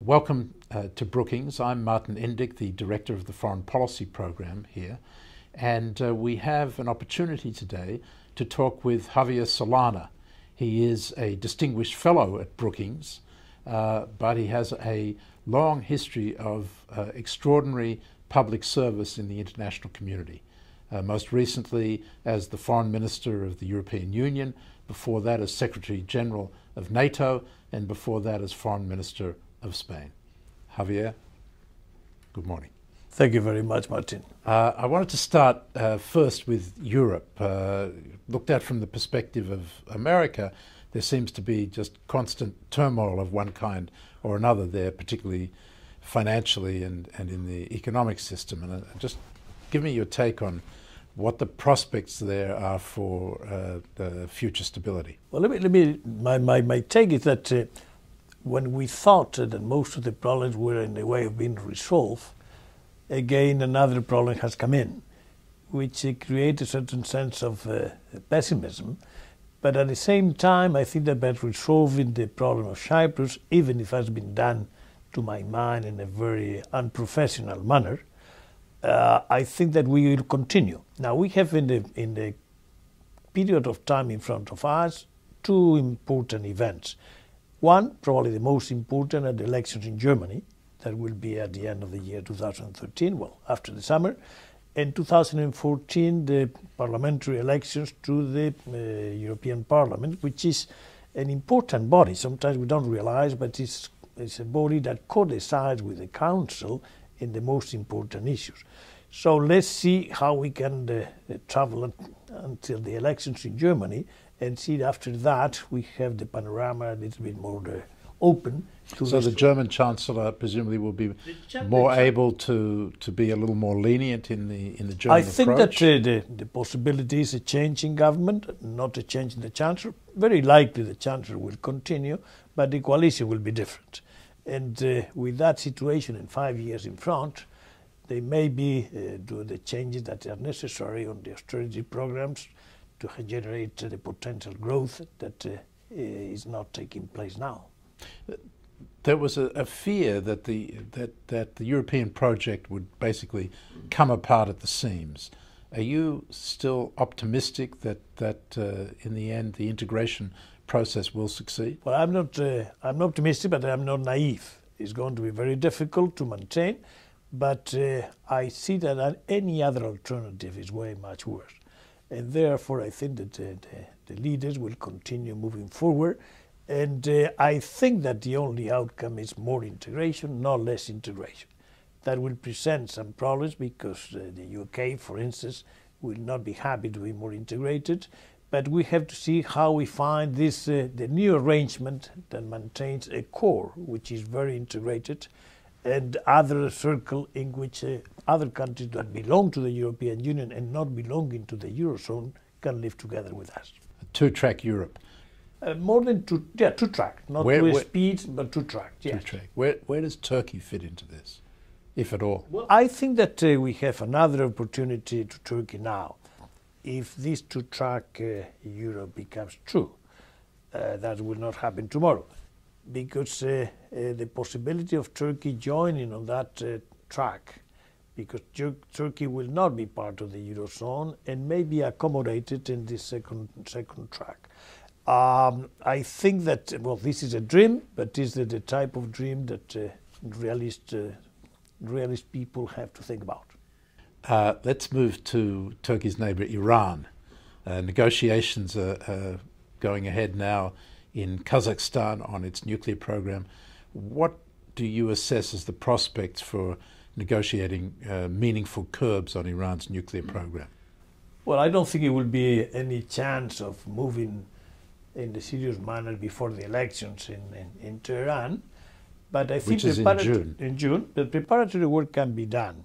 Welcome to Brookings. I'm Martin Indyk, the Director of the Foreign Policy Program here, and we have an opportunity today to talk with Javier Solana. He is a distinguished fellow at Brookings, but he has a long history of extraordinary public service in the international community. Most recently as the Foreign Minister of the European Union, before that as Secretary General of NATO, and before that as Foreign Minister of Spain. Javier, good morning. Thank you very much, Martin. I wanted to start first with Europe. Looked at from the perspective of America, there seems to be just constant turmoil of one kind or another there, particularly financially and in the economic system. And just give me your take on what the prospects there are for the future stability. Well, my take is that when we thought that most of the problems were in the way of being resolved, again another problem has come in, which creates a certain sense of pessimism. But at the same time, I think that by resolving the problem of Cyprus, even if it has been done, to my mind, in a very unprofessional manner, I think that we will continue. Now, we have in the period of time in front of us two important events. One, probably the most important, are the elections in Germany. That will be at the end of the year 2013, well, after the summer. In 2014, the parliamentary elections to the European Parliament, which is an important body. Sometimes we don't realize, but it's a body that co-decides with the Council in the most important issues. So let's see how we can travel until the elections in Germany, and see after that we have the panorama a little bit more open. So the German Chancellor presumably will be more able to be a little more lenient in the German approach? I think that the possibility is a change in government, not a change in the Chancellor. Very likely the Chancellor will continue, but the coalition will be different. And with that situation in 5 years in front, they may do the changes that are necessary on the austerity programs to generate the potential growth that is not taking place now. There was a fear that the European project would basically come apart at the seams. Are you still optimistic that in the end the integration process will succeed? Well, I'm not optimistic, but I'm not naive. It's going to be very difficult to maintain, but I see that any other alternative is way much worse. And therefore, I think that the leaders will continue moving forward. And I think that the only outcome is more integration, not less integration. That will present some problems because the UK, for instance, will not be happy to be more integrated. But we have to see how we find this the new arrangement that maintains a core, which is very integrated, and other circle in which other countries that belong to the European Union and not belonging to the Eurozone can live together with us. A two-track Europe. More than two-track, not two speed, but two-track. Yes. Two-track. Where does Turkey fit into this, if at all? Well, I think that we have another opportunity to Turkey now. If this two-track Europe becomes true, that will not happen tomorrow, because the possibility of Turkey joining on that track, because Turkey will not be part of the Eurozone and may be accommodated in this second track. I think that, well, this is a dream, but this is the type of dream that realist people have to think about. Let's move to Turkey's neighbor, Iran. Negotiations are going ahead now in Kazakhstan on its nuclear program. What do you assess as the prospects for negotiating meaningful curbs on Iran's nuclear program? Well, I don't think it will be any chance of moving in the serious manner before the elections in Tehran, but I think in June, the preparatory work can be done.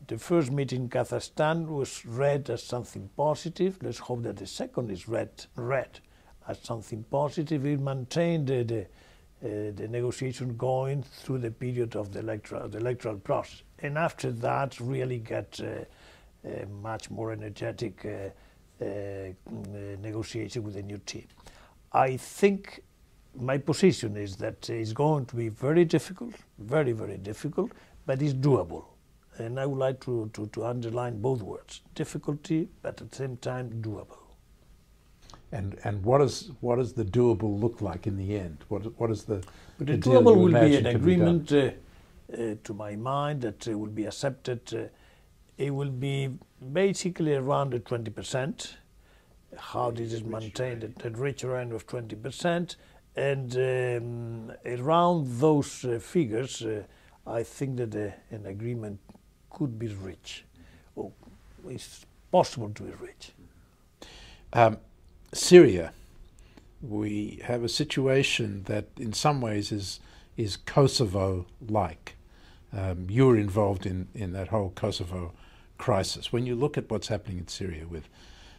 The first meeting in Kazakhstan was read as something positive. Let's hope that the second is read as something positive. It maintained the negotiation going through the period of the electoral process, and after that really get a much more energetic negotiation with the new team. I think my position is that it's going to be very difficult, very, very difficult, but it's doable. And I would like to underline both words, difficulty, but at the same time doable. And what does the doable look like in the end? What is the The deal doable you will be imagine an can be done? agreement, to my mind, that will be accepted. It will be basically around the 20%. How this is maintained at the richer end of 20%. And around those figures, I think that an agreement could be reached, or it's possible to be reached. Syria, we have a situation that in some ways is Kosovo-like. You were involved in that whole Kosovo crisis. When you look at what's happening in Syria with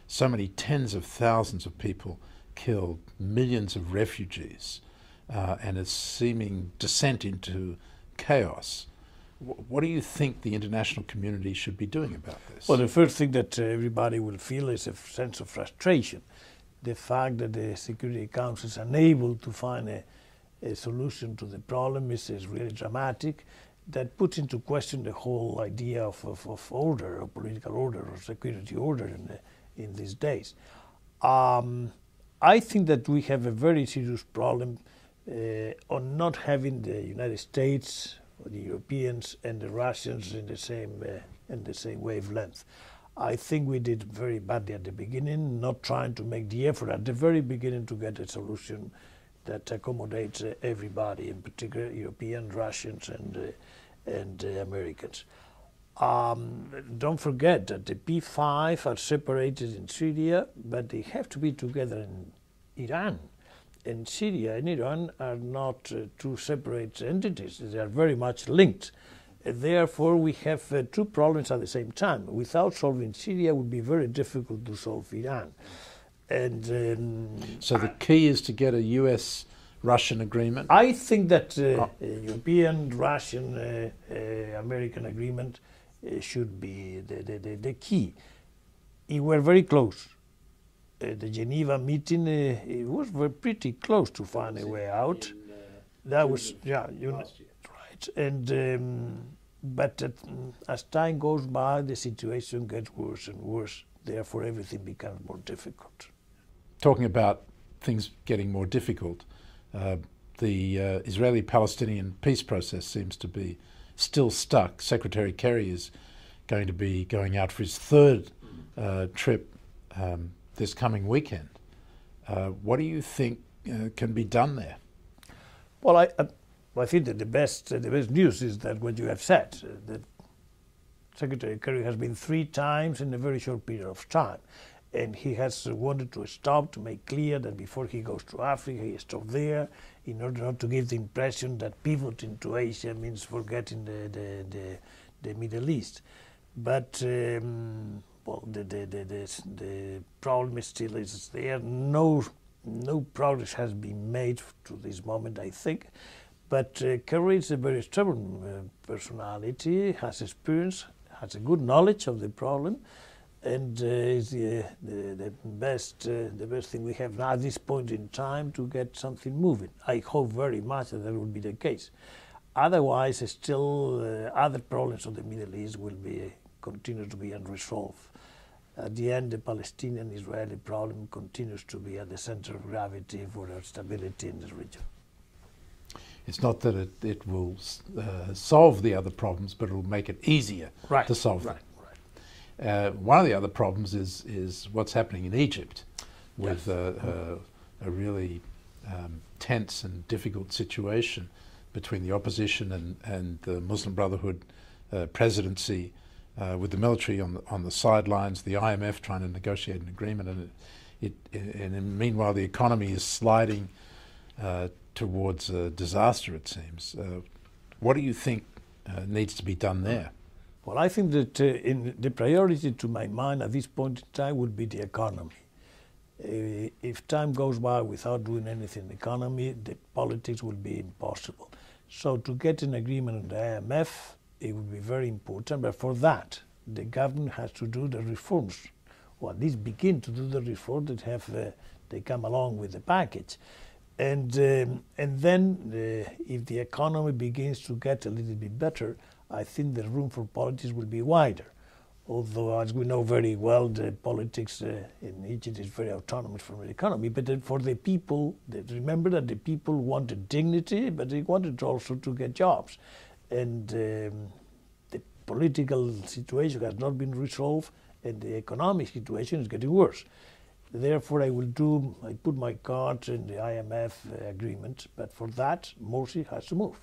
so many tens of thousands of people killed, millions of refugees, and a seeming descent into chaos, what do you think the international community should be doing about this? Well, the first thing that everybody will feel is a sense of frustration. The fact that the Security Council is unable to find a solution to the problem is really dramatic. That puts into question the whole idea of order, or political order, or security order in these days. I think that we have a very serious problem on not having the United States, or the Europeans, and the Russians in the same wavelength. I think we did very badly at the beginning, not trying to make the effort at the very beginning to get a solution that accommodates everybody, in particular European, Russians, and Americans. Don't forget that the P5 are separated in Syria, but they have to be together in Iran. And Syria and Iran are not two separate entities. They are very much linked. Therefore, we have two problems at the same time. Without solving Syria, it would be very difficult to solve Iran. And so the key is to get a US-Russian agreement? I think that European, Russian, American agreement should be the key. We were very close. The Geneva meeting, it was pretty close to find a way out. That was, yeah, right. And but as time goes by, the situation gets worse and worse. Therefore, everything becomes more difficult. Talking about things getting more difficult, the Israeli-Palestinian peace process seems to be still stuck. Secretary Kerry is going to be going out for his third trip this coming weekend. What do you think can be done there? Well, I think that the best news is that what you have said, that Secretary Kerry has been 3 times in a very short period of time. And he has wanted to stop, to make clear that before he goes to Africa, he stopped there, in order not to give the impression that pivoting to Asia means forgetting the Middle East. But well, the problem still is there. No progress has been made to this moment, I think. But Kerry is a very stubborn personality, has experience, has a good knowledge of the problem, and is the best thing we have now at this point in time to get something moving. I hope very much that will be the case. Otherwise, still other problems of the Middle East will continue to be unresolved. At the end, the Palestinian-Israeli problem continues to be at the center of gravity for stability in the region. It's not that it will solve the other problems, but it will make it easier to solve them. One of the other problems is what's happening in Egypt, with a really tense and difficult situation between the opposition and the Muslim Brotherhood presidency, with the military on the sidelines, the IMF trying to negotiate an agreement, and meanwhile the economy is sliding towards a disaster, it seems. What do you think needs to be done there? Well, I think that the priority to my mind at this point in time would be the economy. If time goes by without doing anything in the economy, the politics will be impossible. So to get an agreement with the IMF, it would be very important, but for that, the government has to do the reforms, or at least begin to do the reforms that they come along with the package. And then if the economy begins to get a little bit better, I think the room for politics will be wider. Although, as we know very well, the politics in Egypt is very autonomous from the economy. But for the people, remember that the people wanted dignity, but they wanted also to get jobs. And the political situation has not been resolved, and the economic situation is getting worse. Therefore, I put my cards in the IMF agreement, but for that, Morsi has to move.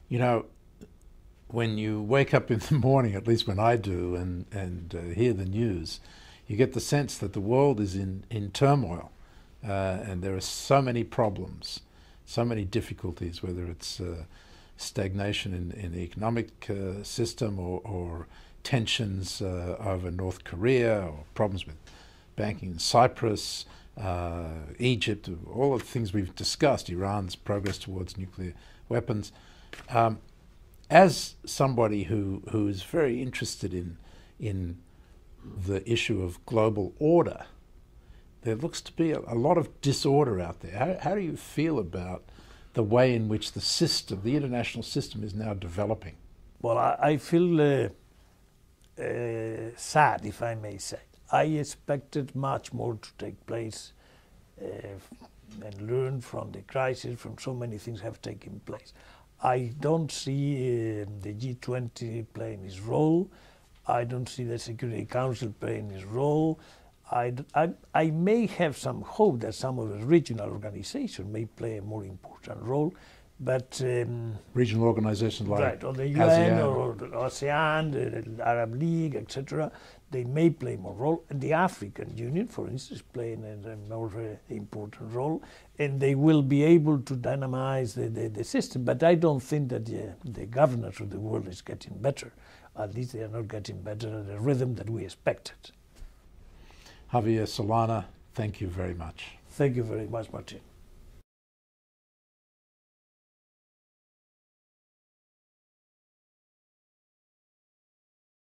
You know, when you wake up in the morning, at least when I do, and hear the news, you get the sense that the world is in turmoil, and there are so many problems, so many difficulties, whether it's stagnation in the economic system or tensions over North Korea, or problems with banking in Cyprus, Egypt, all of the things we've discussed, Iran's progress towards nuclear weapons. As somebody who is very interested in the issue of global order, there looks to be a lot of disorder out there. How do you feel about the way in which the system, the international system, is now developing? Well, I feel sad, if I may say. I expected much more to take place and learn from the crisis, from so many things have taken place. I don't see the G20 playing its role. I don't see the Security Council playing its role. I may have some hope that some of the regional organizations may play a more important role, but regional organizations like right, or the UN or the ASEAN, the Arab League, etc., they may play more role. And the African Union, for instance, playing a more important role, and they will be able to dynamize the system. But I don't think that the governance of the world is getting better. At least they are not getting better at the rhythm that we expected. Javier Solana, thank you very much. Thank you very much, Martin.